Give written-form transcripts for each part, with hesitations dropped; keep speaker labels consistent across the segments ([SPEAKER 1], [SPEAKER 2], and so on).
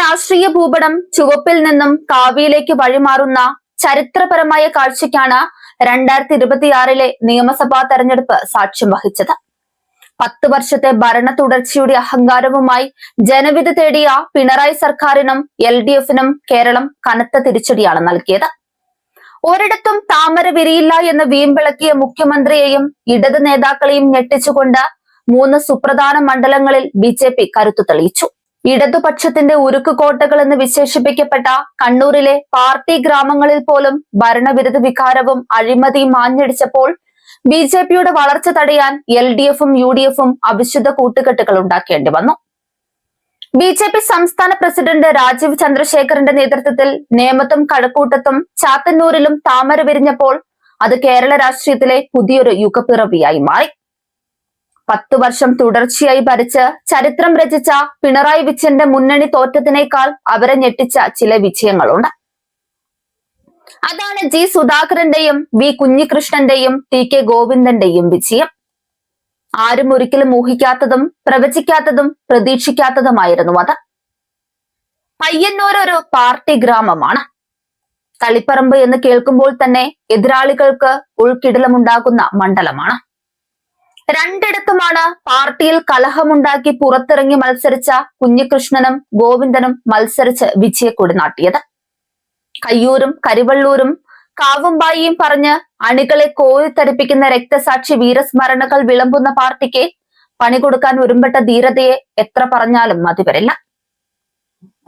[SPEAKER 1] രാഷ്ട്രീയ ഭൂപടം ചുവപ്പിൽ നിന്നും കാവിയിലേക്ക് വഴിമാറുന്ന ചരിത്രപരമായ കാഴ്ചയ്ക്കാണ് 2026 നിയമസഭാ തെരഞ്ഞെടുപ്പ് സാക്ഷ്യം വഹിച്ചത്. 10 വർഷത്തെ ഭരണ തുടർച്ചയുടെ അഹങ്കാരവുമായി ജനവിധി തേടിയ പിണറായി സർക്കാരിനും LDFനും കേരളം കനത്ത തിരിച്ചടിയാണ് നൽകിയത്. ഒരിടത്തും താമര വിരിയില്ല എന്ന് വീമ്പിളക്കിയ മുഖ്യമന്ത്രിയെയും ഇടത് നേതാക്കളെയും ഞെട്ടിച്ചുകൊണ്ട് 3 സുപ്രധാന മണ്ഡലങ്ങളിൽ BJP കരുത്തു തെളിയിച്ചു. ഇടതുപക്ഷത്തിന്റെ ഉരുക്കുകോട്ടകൾ എന്ന് വിശേഷിപ്പിക്കപ്പെട്ട കണ്ണൂരിലെ പാർട്ടി ഗ്രാമങ്ങളിൽ പോലും ഭരണവിരുദ്ധ വികാരവും അഴിമതിയും ആഞ്ഞടിച്ചപ്പോൾ BJPയുടെ വളർച്ച തടയാൻ LDFും UDFും അവിശുദ്ധ കൂട്ടുകെട്ടുകൾ ഉണ്ടാക്കേണ്ടി വന്നു. BJP സംസ്ഥാന പ്രസിഡന്റ് രാജീവ് ചന്ദ്രശേഖറിന്റെ നേതൃത്വത്തിൽ നേമത്തും കഴക്കൂട്ടത്തും ചാത്തന്നൂരിലും താമര വിരിഞ്ഞപ്പോൾ അത് കേരള രാഷ്ട്രീയത്തിലെ പുതിയൊരു യുഗപ്പിറവിയായി മാറി. 10 വർഷം തുടർച്ചയായി ഭരിച്ച് ചരിത്രം രചിച്ച പിണറായി വിജയന്റെ മുന്നണി തോറ്റത്തിനേക്കാൾ അവരെ ഞെട്ടിച്ച ചില വിജയങ്ങളുണ്ട്. അതാണ് G സുധാകരന്റെയും V കുഞ്ഞികൃഷ്ണന്റെയും TK ഗോവിന്ദന്റെയും വിജയം. ആരും ഒരിക്കലും ഊഹിക്കാത്തതും പ്രവചിക്കാത്തതും പ്രതീക്ഷിക്കാത്തതുമായിരുന്നു അത്. പയ്യന്നൂർ ഒരു പാർട്ടി ഗ്രാമമാണ്. തളിപ്പറമ്പ് എന്ന് കേൾക്കുമ്പോൾ തന്നെ എതിരാളികൾക്ക് ഉൾക്കിടിലമുണ്ടാകുന്ന മണ്ഡലമാണ്. രണ്ടിടത്തുമാണ് പാർട്ടിയിൽ കലഹമുണ്ടാക്കി പുറത്തിറങ്ങി മത്സരിച്ച കുഞ്ഞികൃഷ്ണനും ഗോവിന്ദനും മത്സരിച്ച് വിജയക്കൊടി നാട്ടിയത്. കയ്യൂരും കരിവള്ളൂരും കാവുംബായിയും പറഞ്ഞ് അണികളെ കോരിത്തരിപ്പിക്കുന്ന രക്തസാക്ഷി വീരസ്മരണകൾ വിളമ്പുന്ന പാർട്ടിക്ക് പണി കൊടുക്കാൻ ഒരുമ്പെട്ട ധീരതയെ എത്ര പറഞ്ഞാലും മതി വരില്ല.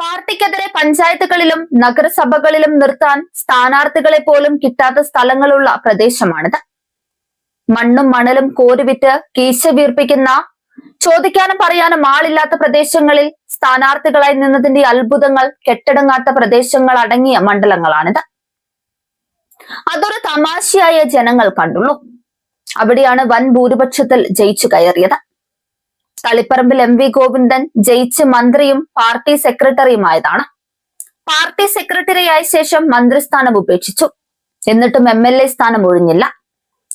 [SPEAKER 1] പാർട്ടിക്കെതിരെ പഞ്ചായത്തുകളിലും നഗരസഭകളിലും നിർത്താൻ സ്ഥാനാർത്ഥികളെ പോലും കിട്ടാത്ത സ്ഥലങ്ങളുള്ള പ്രദേശമാണിത്. മണ്ണും മണലും കോരിവിറ്റ് കീശ വീർപ്പിക്കുന്ന, ചോദിക്കാനും പറയാനും ആളില്ലാത്ത പ്രദേശങ്ങളിൽ സ്ഥാനാർത്ഥികളായി നിന്നതിന്റെ അത്ഭുതങ്ങൾ കെട്ടടങ്ങാത്ത പ്രദേശങ്ങൾ അടങ്ങിയ മണ്ഡലങ്ങളാണിത്. അതൊരു തമാശയായ ജനങ്ങൾ കണ്ടുള്ളൂ. അവിടെയാണ് വൻ ഭൂരിപക്ഷത്തിൽ ജയിച്ചു കയറിയത്. തളിപ്പറമ്പിൽ MV ഗോവിന്ദൻ ജയിച്ച് മന്ത്രിയും പാർട്ടി സെക്രട്ടറിയുമായതാണ്. പാർട്ടി സെക്രട്ടറിയായ ശേഷം മന്ത്രിസ്ഥാനം ഉപേക്ഷിച്ചു. എന്നിട്ടും MLA സ്ഥാനം ഒഴിഞ്ഞില്ല.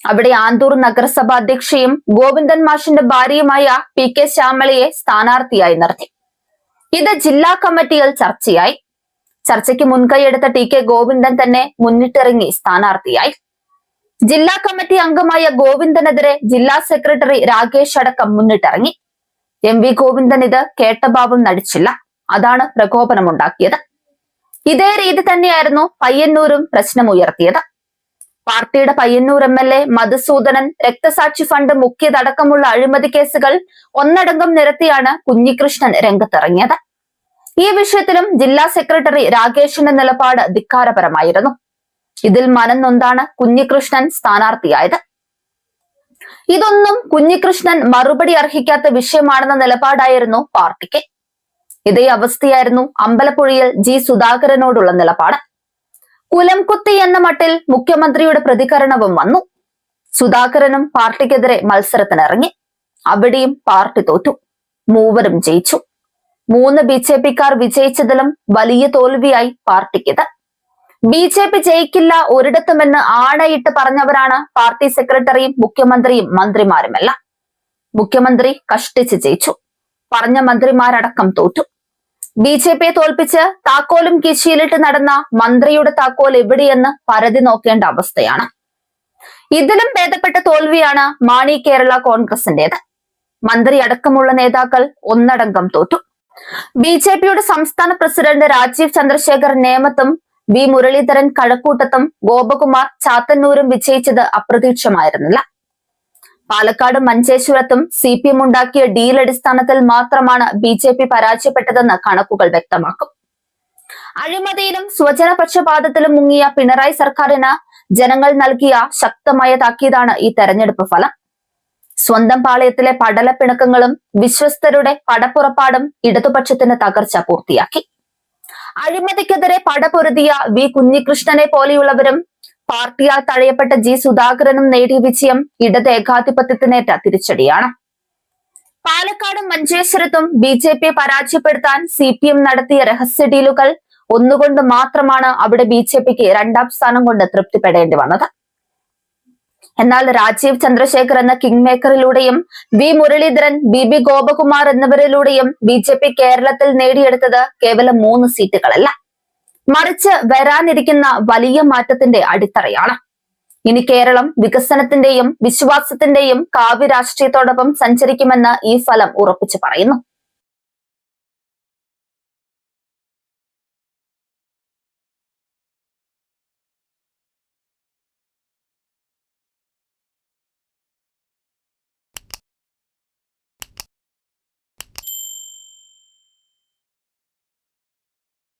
[SPEAKER 1] അവിടെ ആന്തൂർ നഗരസഭ അധ്യക്ഷയും ഗോവിന്ദൻ മാഷിന്റെ ഭാര്യയുമായ PK ശ്യാമളയെ സ്ഥാനാർത്ഥിയായി നിർത്തി. ഇത് ജില്ലാ കമ്മിറ്റിയിൽ ചർച്ചയായി. ചർച്ചയ്ക്ക് മുൻകൈയെടുത്ത TK ഗോവിന്ദൻ തന്നെ മുന്നിട്ടിറങ്ങി സ്ഥാനാർത്ഥിയായി. ജില്ലാ കമ്മിറ്റി അംഗമായ ഗോവിന്ദനെതിരെ ജില്ലാ സെക്രട്ടറി രാകേഷ് അടക്കം മുന്നിട്ടിറങ്ങി. MV ഗോവിന്ദൻ ഇത് കേട്ട ഭാവം നടിച്ചില്ല. അതാണ് പ്രകോപനമുണ്ടാക്കിയത്. ഇതേ രീതി തന്നെയായിരുന്നു പയ്യന്നൂരും പ്രശ്നമുയർത്തിയത്. പാർട്ടിയുടെ പയ്യന്നൂർ MLA മധുസൂദനൻ രക്തസാക്ഷി ഫണ്ട് മുക്കിയതടക്കമുള്ള അഴിമതി കേസുകൾ ഒന്നടങ്കം നിരത്തിയാണ് കുഞ്ഞികൃഷ്ണൻ രംഗത്തിറങ്ങിയത്. ഈ വിഷയത്തിലും ജില്ലാ സെക്രട്ടറി രാകേഷിന്റെ നിലപാട് ധിക്കാരപരമായിരുന്നു. ഇതിൽ മനം നൊന്താണ് കുഞ്ഞികൃഷ്ണൻ സ്ഥാനാർത്ഥിയായത്. ഇതൊന്നും കുഞ്ഞികൃഷ്ണൻ മറുപടി അർഹിക്കാത്ത വിഷയമാണെന്ന നിലപാടായിരുന്നു പാർട്ടിക്ക്. ഇതേ അവസ്ഥയായിരുന്നു അമ്പലപ്പുഴയിൽ G സുധാകരനോടുള്ള നിലപാട്. കുലംകുത്തി എന്ന മട്ടിൽ മുഖ്യമന്ത്രിയുടെ പ്രതികരണവും വന്നു. സുധാകരനും പാർട്ടിക്കെതിരെ മത്സരത്തിനിറങ്ങി. അവിടെയും പാർട്ടി തോറ്റു. മൂവരും ജയിച്ചു. 3 BJPക്കാർ വിജയിച്ചതിലും വലിയ തോൽവിയായി പാർട്ടിക്കിത്. BJP ജയിക്കില്ല ഒരിടത്തുമെന്ന് ആണയിട്ട് പറഞ്ഞവരാണ് പാർട്ടി സെക്രട്ടറിയും മുഖ്യമന്ത്രിയും മന്ത്രിമാരുമെല്ലാം. മുഖ്യമന്ത്രി കഷ്ടിച്ച് ജയിച്ചു. പറഞ്ഞ മന്ത്രിമാരടക്കം തോറ്റു. BJPയെ തോൽപ്പിച്ച് താക്കോലും കിശിയിലിട്ട് നടന്ന മന്ത്രിയുടെ താക്കോൽ എവിടെയെന്ന് പരതി നോക്കേണ്ട അവസ്ഥയാണ്. ഇതിലും ഭേദപ്പെട്ട തോൽവിയാണ് മാണി കേരള കോൺഗ്രസിന്റേത്. മന്ത്രി അടക്കമുള്ള നേതാക്കൾ ഒന്നടങ്കം തോറ്റു. BJPയുടെ സംസ്ഥാന പ്രസിഡന്റ് രാജീവ് ചന്ദ്രശേഖർ നേമത്തും V മുരളീധരൻ കഴക്കൂട്ടത്തും ഗോപകുമാർ ചാത്തന്നൂരും വിജയിച്ചത് അപ്രതീക്ഷിതമായിരുന്നില്ല. പാലക്കാട് മഞ്ചേശ്വരത്തും CPM ഉണ്ടാക്കിയ ഡീൽ അടിസ്ഥാനത്തിൽ മാത്രമാണ് BJP പരാജയപ്പെട്ടതെന്ന് കണക്കുകൾ വ്യക്തമാക്കും. അഴിമതിയിലും സ്വജനപക്ഷപാതത്തിലും മുങ്ങിയ പിണറായി സർക്കാരിന് ജനങ്ങൾ നൽകിയ ശക്തമായ താക്കീതാണ് ഈ തെരഞ്ഞെടുപ്പ് ഫലം. സ്വന്തം പാളയത്തിലെ പടലപ്പിണക്കങ്ങളും വിശ്വസ്തരുടെ പടപ്പുറപ്പാടും ഇടതുപക്ഷത്തിന്റെ തകർച്ച പൂർത്തിയാക്കി. അഴിമതിക്കെതിരെ പടപൊരുതിയ V കുഞ്ഞികൃഷ്ണനെ പോലെയുള്ളവരും പാർട്ടിയാൽ തഴയപ്പെട്ട G സുധാകരനും നേടിയ വിജയം ഇടത് ഏകാധിപത്യത്തിനേറ്റ തിരിച്ചടിയാണ്. പാലക്കാടും മഞ്ചേശ്വരത്തും BJPയെ പരാജയപ്പെടുത്താൻ CPM നടത്തിയ രഹസ്യ ഡീലുകൾ ഒന്നുകൊണ്ട് മാത്രമാണ് അവിടെ BJPക്ക് 2ാം സ്ഥാനം കൊണ്ട് തൃപ്തിപ്പെടേണ്ടി വന്നത്. എന്നാൽ രാജീവ് ചന്ദ്രശേഖർ എന്ന കിങ് മേക്കറിലൂടെയും വി മുരളീധരൻ, ബി ഗോപകുമാർ എന്നിവരിലൂടെയും BJP കേരളത്തിൽ നേടിയെടുത്തത് കേവലം 3 സീറ്റുകളല്ല, മറിച്ച് വരാനിരിക്കുന്ന വലിയ മാറ്റത്തിന്റെ അടിത്തറയാണ്. ഇനി കേരളം വികസനത്തിന്റെയും വിശ്വാസത്തിന്റെയും കാവ്യ രാഷ്ട്രീയത്തോടൊപ്പം സഞ്ചരിക്കുമെന്ന് ഈ ഫലം ഉറപ്പിച്ചു പറയുന്നു.